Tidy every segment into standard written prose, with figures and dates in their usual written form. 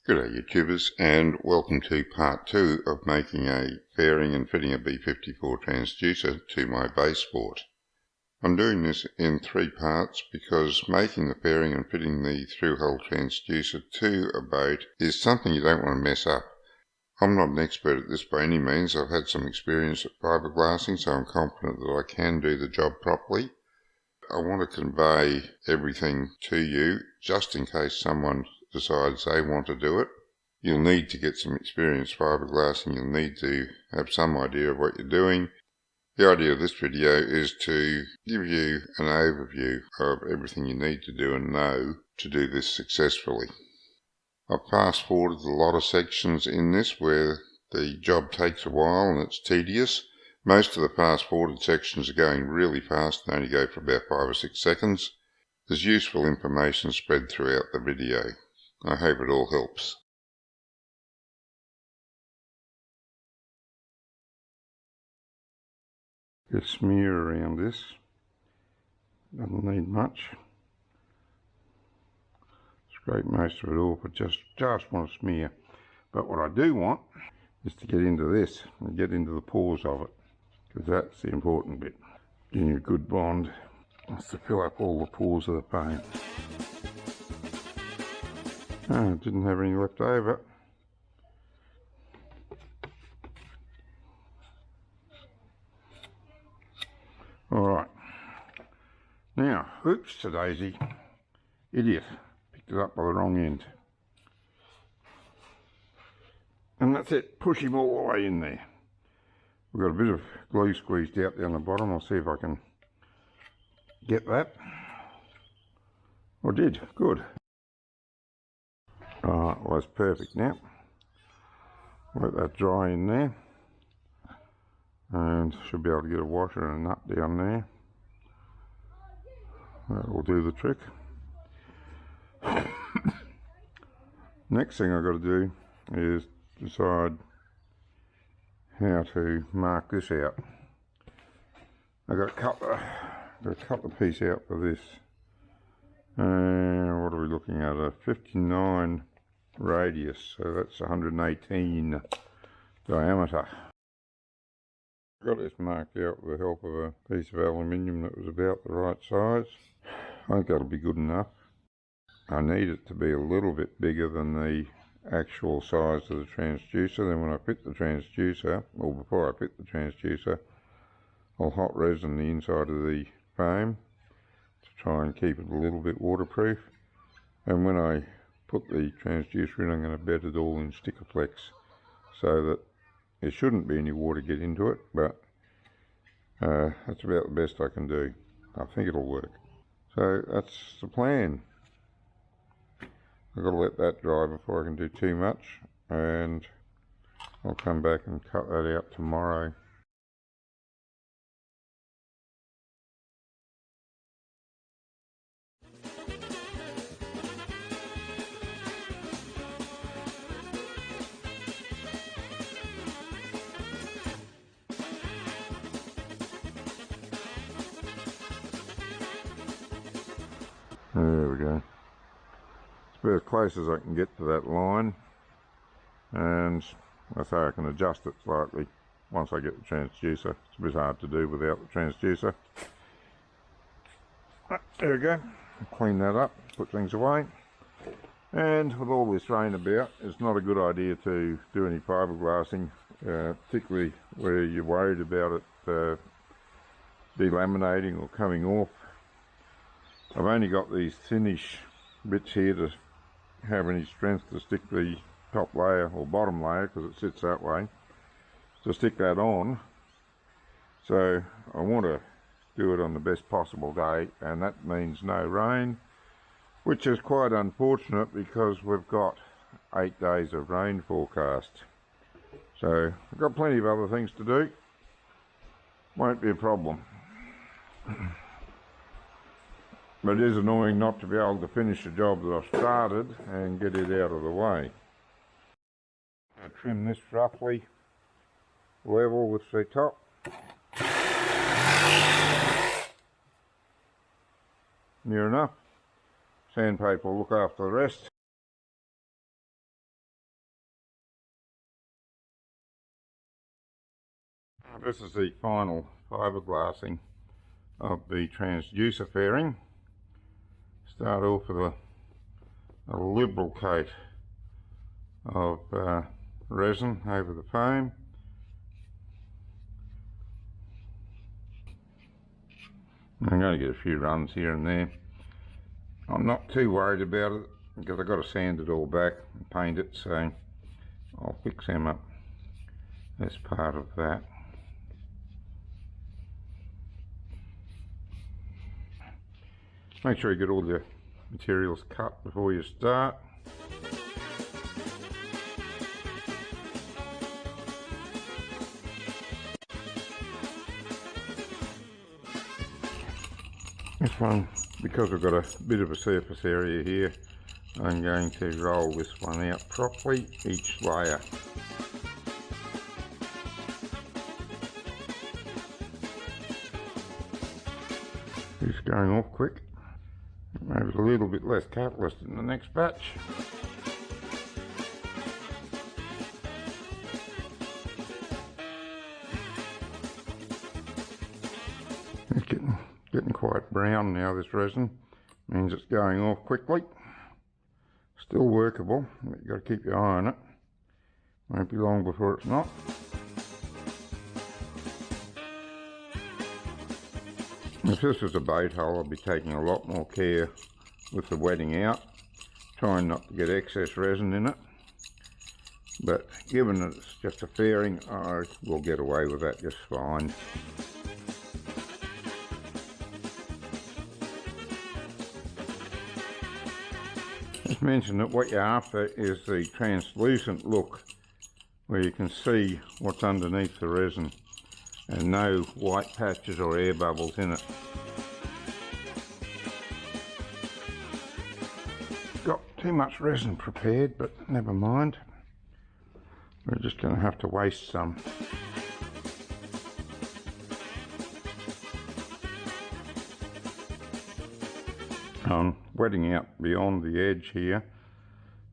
G'day YouTubers, and welcome to part 2 of making a fairing and fitting a B54 transducer to my baseboard. I'm doing this in 3 parts because making the fairing and fitting the through-hole transducer to a boat is something you don't want to mess up. I'm not an expert at this by any means. I've had some experience at fiberglassing, so I'm confident that I can do the job properly. I want to convey everything to you just in case someone decides they want to do it. You'll need to get some experience fiberglassing. You'll need to have some idea of what you're doing. The idea of this video is to give you an overview of everything you need to do and know to do this successfully. I've fast forwarded a lot of sections in this where the job takes a while and it's tedious. Most of the fast forwarded sections are going really fast and only go for about 5 or 6 seconds. There's useful information spread throughout the video. I hope it all helps. Get a smear around this. Doesn't need much. Scrape most of it off, but just want to smear. But what I do want is to get into this and get into the pores of it, because that's the important bit. Getting a good bond is to fill up all the pores of the paint. Didn't have any left over. Alright, now, oops to daisy, idiot, picked it up by the wrong end. And that's it, push him all the way in there. We've got a bit of glue squeezed out down the bottom. I'll see if I can get that. I did, good. Alright, well that's perfect now. Let that dry in there. And should be able to get a washer and a nut down there. That will do the trick. Next thing I've got to do is decide how to mark this out. I've got to cut the piece out for this. And what are we looking at? A 59 radius, so that's 118 diameter. I got this marked out with the help of a piece of aluminium that was about the right size. I think that'll be good enough. I need it to be a little bit bigger than the actual size of the transducer. Then when I fit the transducer, or before I fit the transducer, I'll hot resin the inside of the frame to try and keep it a little bit waterproof. And when I put the transducer in, I'm going to bed it all in sticker flex so that there shouldn't be any water get into it, but that's about the best I can do. I think it'll work. So that's the plan. I've got to let that dry before I can do too much, and I'll come back and cut that out tomorrow. There we go. It's about as close as I can get to that line, and I say I can adjust it slightly once I get the transducer. It's a bit hard to do without the transducer. There we go. Clean that up, put things away. And with all this rain about, it's not a good idea to do any fiberglassing, particularly where you're worried about it delaminating or coming off. I've only got these thinnish bits here to have any strength to stick the top layer or bottom layer, because it sits that way, to stick that on. So I want to do it on the best possible day, and that means no rain, which is quite unfortunate because we've got 8 days of rain forecast. So I've got plenty of other things to do. Won't be a problem. But it is annoying not to be able to finish the job that I've started and get it out of the way. I'll trim this roughly level with the top. Near enough. Sandpaper will look after the rest. This is the final fiberglassing of the transducer fairing. Start off with a liberal coat of resin over the foam. I'm going to get a few runs here and there. I'm not too worried about it because I've got to sand it all back and paint it, so I'll fix them up as part of that. Make sure you get all the materials cut before you start. This one, because we've got a bit of a surface area here, I'm going to roll this one out properly, each layer. It's going off quick. Maybe a little bit less catalyst in the next batch. It's getting quite brown now, this resin. Means it's going off quickly. Still workable, but you've got to keep your eye on it. Won't be long before it's not. If this was a boat hull, I'd be taking a lot more care with the wetting out, trying not to get excess resin in it. But given that it's just a fairing, I will get away with that just fine. Just mention that what you're after is the translucent look, where you can see what's underneath the resin and no white patches or air bubbles in it. Got too much resin prepared, but never mind. We're just going to have to waste some. I'm wetting out beyond the edge here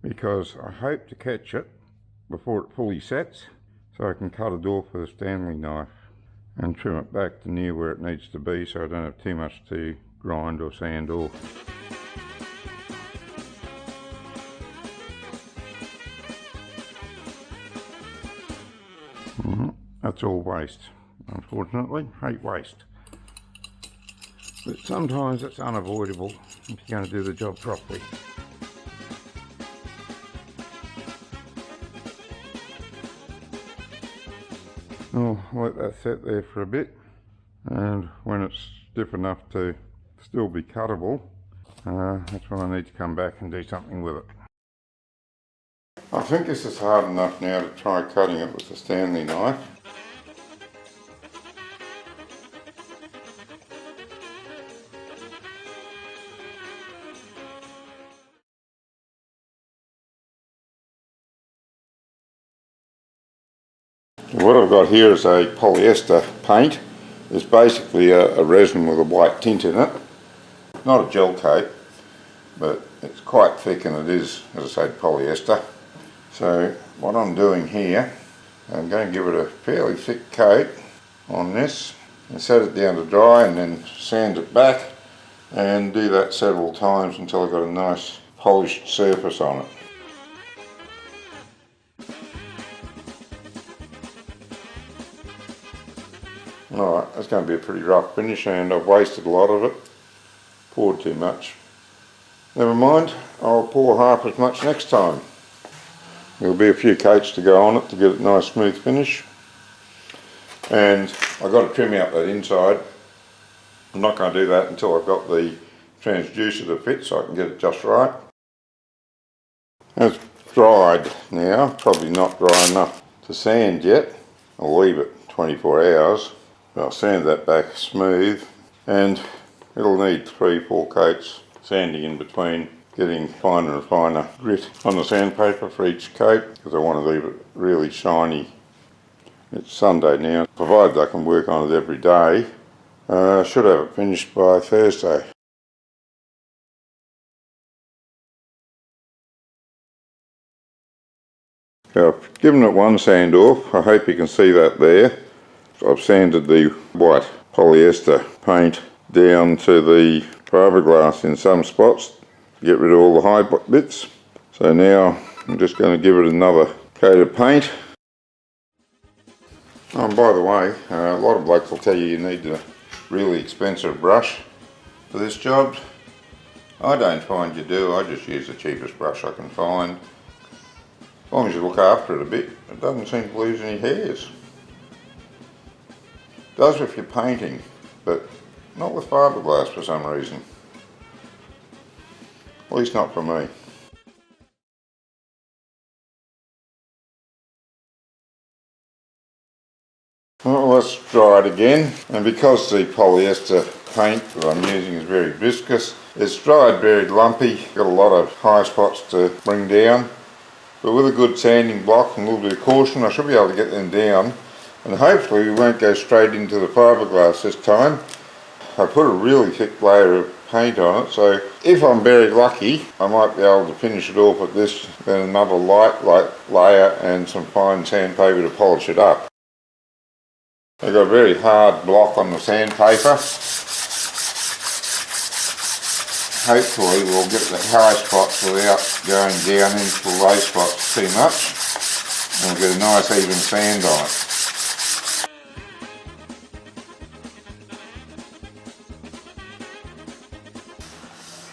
because I hope to catch it before it fully sets, so I can cut it off with a Stanley knife and trim it back to near where it needs to be, so I don't have too much to grind or sand off. That's all waste, unfortunately. Hate waste. But sometimes it's unavoidable if you're going to do the job properly. I'll let that set there for a bit, and when it's stiff enough to still be cuttable, that's when I need to come back and do something with it. I think this is hard enough now to try cutting it with a Stanley knife. What I've got here is a polyester paint. It's basically a resin with a white tint in it. Not a gel coat, but it's quite thick, and it is, as I said, polyester. So what I'm doing here, I'm going to give it a fairly thick coat on this and set it down to dry, and then sand it back and do that several times until I've got a nice polished surface on it. Alright, that's going to be a pretty rough finish, and I've wasted a lot of it. Poured too much. Never mind, I'll pour half as much next time. There'll be a few coats to go on it to get a nice smooth finish. And I've got to trim out that inside. I'm not going to do that until I've got the transducer to fit, so I can get it just right. It's dried now, probably not dry enough to sand yet. I'll leave it 24 hours. I'll sand that back smooth, and it'll need 3-4 coats sanding in between, getting finer and finer grit on the sandpaper for each coat, because I want to leave it really shiny. It's Sunday now, provided I can work on it every day. I should have it finished by Thursday. I've given it one sand off. I hope you can see that there. I've sanded the white polyester paint down to the fiberglass in some spots to get rid of all the high bits. So now I'm just going to give it another coat of paint. Oh, and by the way, a lot of blokes will tell you need a really expensive brush for this job. I don't find you do, I just use the cheapest brush I can find. As long as you look after it a bit, it doesn't seem to lose any hairs. It does if you're painting, but not with fiberglass for some reason. At least not for me. Well, let's dry it again, and because the polyester paint that I'm using is very viscous, it's dried very lumpy, got a lot of high spots to bring down, but with a good sanding block and a little bit of caution I should be able to get them down, and hopefully we won't go straight into the fiberglass this time. I put a really thick layer of paint on it, so if I'm very lucky I might be able to finish it off with this, then another light layer and some fine sandpaper to polish it up. I've got a very hard block on the sandpaper. Hopefully we'll get the high spots without going down into the low spots too much, and we'll get a nice even sand on it.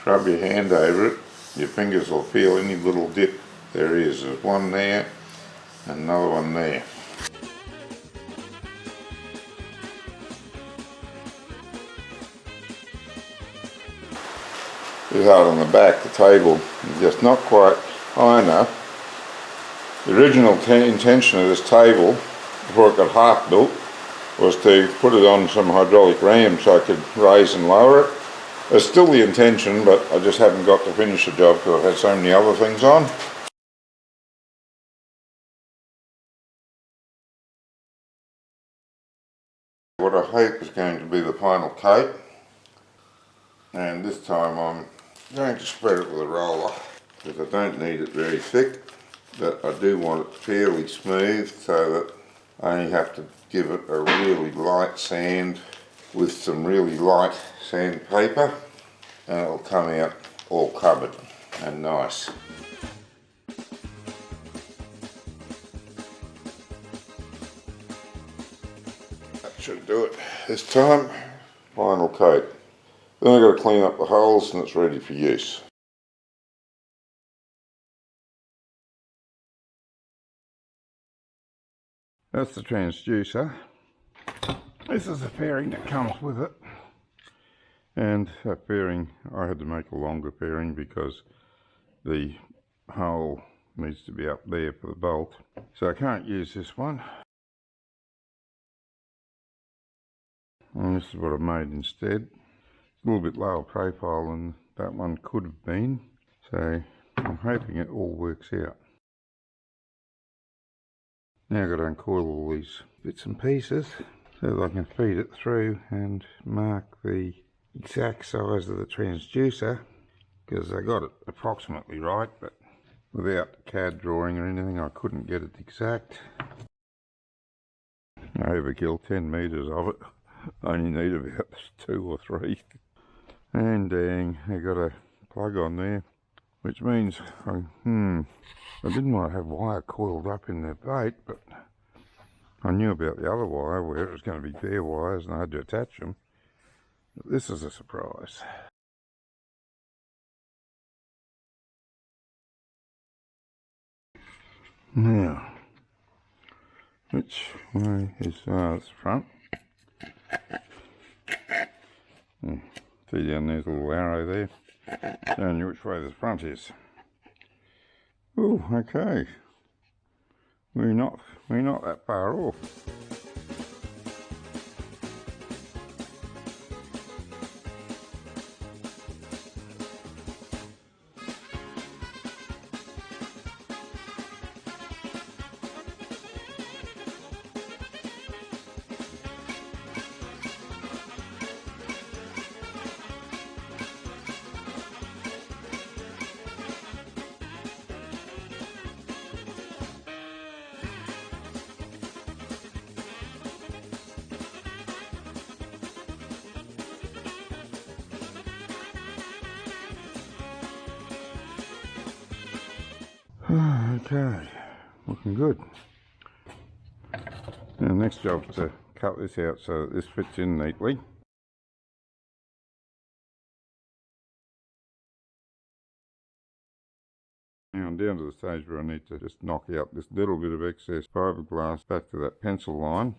Rub your hand over it, your fingers will feel any little dip there is. There's one there and another one there. It's hard on the back, the table is just not quite high enough. The original intention of this table, before it got half built, was to put it on some hydraulic ram so I could raise and lower it. It's still the intention, but I just haven't got to finish the job because I've had so many other things on. What I hope is going to be the final coat, and this time I'm going to spread it with a roller because I don't need it very thick, but I do want it fairly smooth so that I only have to give it a really light sand with some really light sandpaper, and it'll come out all covered and nice. That should do it this time. Final coat. Then I've got to clean up the holes and it's ready for use. That's the transducer. This is the fairing that comes with it. And that fairing, I had to make a longer fairing because the hole needs to be up there for the bolt. So I can't use this one. And this is what I've made instead. It's a little bit lower profile than that one could have been. So I'm hoping it all works out. Now I've got to uncoil all these bits and pieces so that I can feed it through and mark the exact size of the transducer, because I got it approximately right, but without CAD drawing or anything I couldn't get it exact. Overkill, 10 metres of it. I only need about 2 or 3. And dang, I got a plug on there, which means I didn't want to have wire coiled up in the bait, but I knew about the other wire where it was going to be bare wires and I had to attach them. But this is a surprise. Now, which way is it's front? See down there's a little arrow there, showing you which way the front is. Oh, okay. We're not that far off. Okay, looking good. Now the next job is to cut this out so that this fits in neatly. Now I'm down to the stage where I need to just knock out this little bit of excess fiberglass back to that pencil line.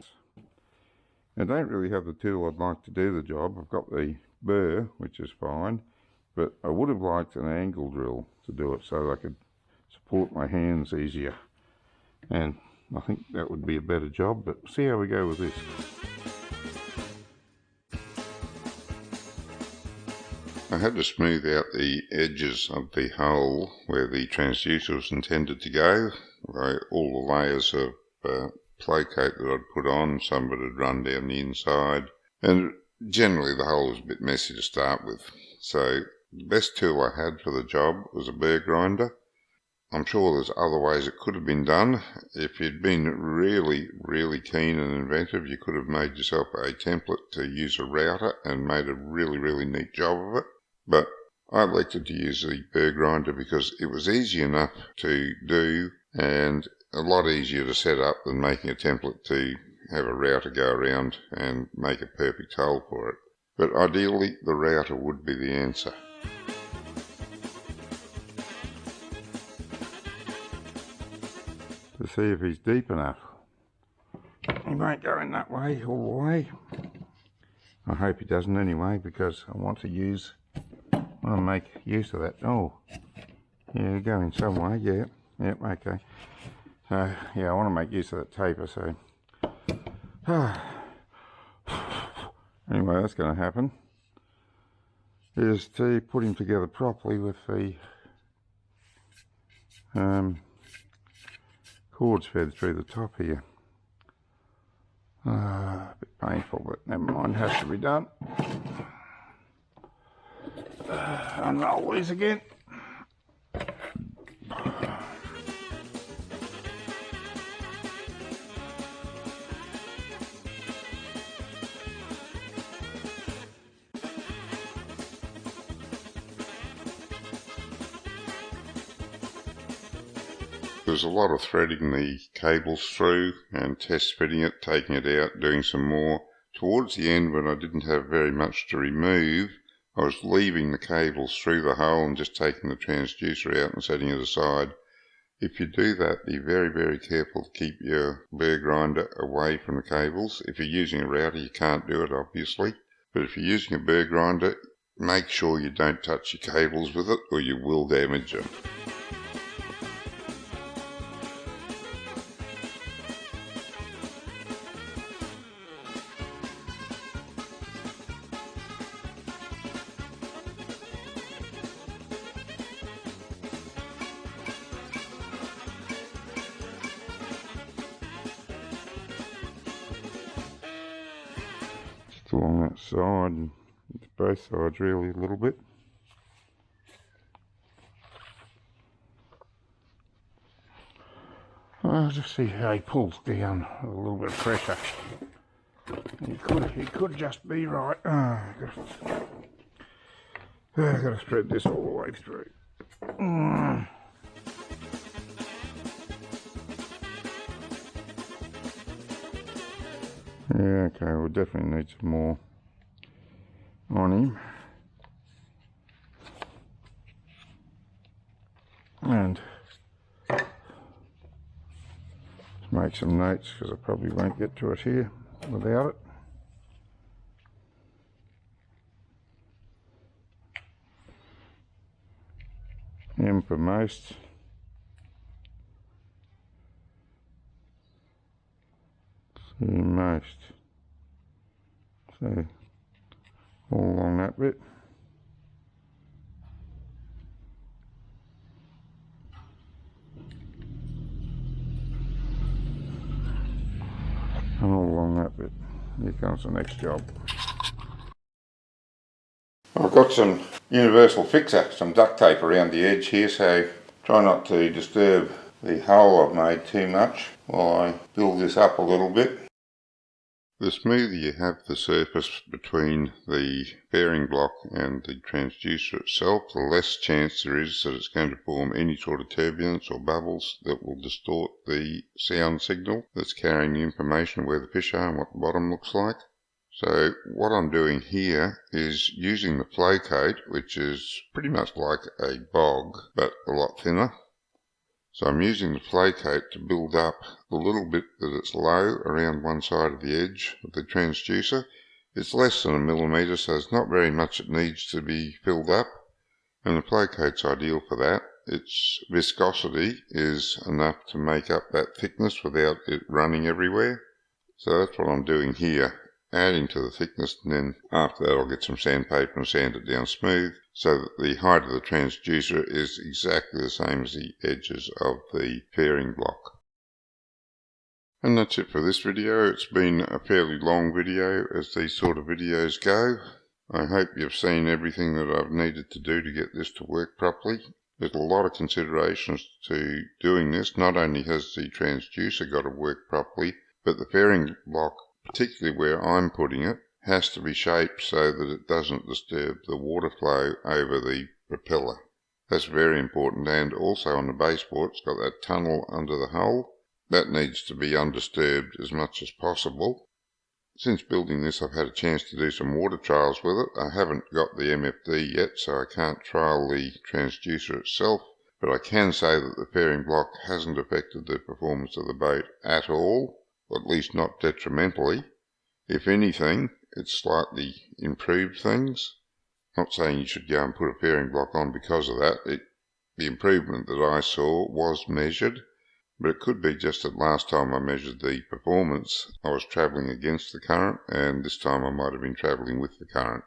I don't really have the tool I'd like to do the job. I've got the burr, which is fine, but I would have liked an angle drill to do it so I could support my hands easier. And I think that would be a better job, but see how we go with this. I had to smooth out the edges of the hole where the transducer was intended to go. All the layers of play coat that I'd put on, some of it had run down the inside, and generally the hole was a bit messy to start with. So the best tool I had for the job was a burr grinder. I'm sure there's other ways it could have been done. If you'd been really, really keen and inventive, you could have made yourself a template to use a router and made a really, really neat job of it. But I elected to use the burr grinder because it was easy enough to do and a lot easier to set up than making a template to have a router go around and make a perfect hole for it. But ideally, the router would be the answer. To see if he's deep enough. He won't go in that way all the way. I hope he doesn't anyway, because I want to make use of that. Oh, yeah, going some way. Yeah, yep, okay. Yeah, I want to make use of that taper. So anyway, that's going to happen. Is to put him together properly with the cords fed through the top here. A bit painful, but never mind, has to be done. Unroll these again. There's a lot of threading the cables through and test fitting it, taking it out, doing some more. Towards the end, when I didn't have very much to remove, I was leaving the cables through the hole and just taking the transducer out and setting it aside. If you do that, be very, very careful to keep your burr grinder away from the cables. If you're using a router, you can't do it, obviously. But if you're using a burr grinder, make sure you don't touch your cables with it or you will damage them. Along that side and both sides really a little bit. I'll just see how he pulls down with a little bit of pressure. He could just be right. I've got to spread this all the way through. Yeah, okay, we'll definitely need some more on him. And let's make some notes because I probably won't get to it here without it. M for most. Most. So all along that bit. And all along that bit. Here comes the next job. I've got some universal fixer, some duct tape around the edge here, so try not to disturb the hole I've made too much while I build this up a little bit. The smoother you have the surface between the fairing block and the transducer itself, the less chance there is that it's going to form any sort of turbulence or bubbles that will distort the sound signal that's carrying the information of where the fish are and what the bottom looks like. So what I'm doing here is using the flow coat, which is pretty much like a bog, but a lot thinner. So I'm using the flow coat to build up the little bit that it's low around one side of the edge of the transducer. It's less than 1 millimetre, so there's not very much it needs to be filled up, and the flow coat's ideal for that. Its viscosity is enough to make up that thickness without it running everywhere. So that's what I'm doing here, adding to the thickness, and then after that I'll get some sandpaper and sand it down smooth so that the height of the transducer is exactly the same as the edges of the fairing block. And that's it for this video. It's been a fairly long video as these sort of videos go. I hope you've seen everything that I've needed to do to get this to work properly. There's a lot of considerations to doing this. Not only has the transducer got to work properly, but the fairing block, particularly where I'm putting it, has to be shaped so that it doesn't disturb the water flow over the propeller. That's very important, and also on the baseboard it's got that tunnel under the hull. That needs to be undisturbed as much as possible. Since building this I've had a chance to do some water trials with it. I haven't got the MFD yet, so I can't trial the transducer itself, but I can say that the fairing block hasn't affected the performance of the boat at all, or at least not detrimentally. If anything, it's slightly improved things. Not saying you should go and put a fairing block on because of that. The improvement that I saw was measured, but it could be just that last time I measured the performance I was travelling against the current, and this time I might have been travelling with the current.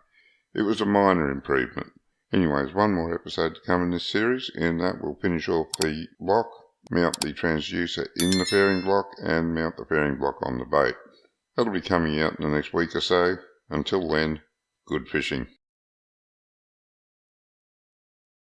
It was a minor improvement. Anyways, one more episode to come in this series, and that will finish off the block, mount the transducer in the fairing block, and mount the fairing block on the boat. That'll be coming out in the next week or so. Until then, good fishing.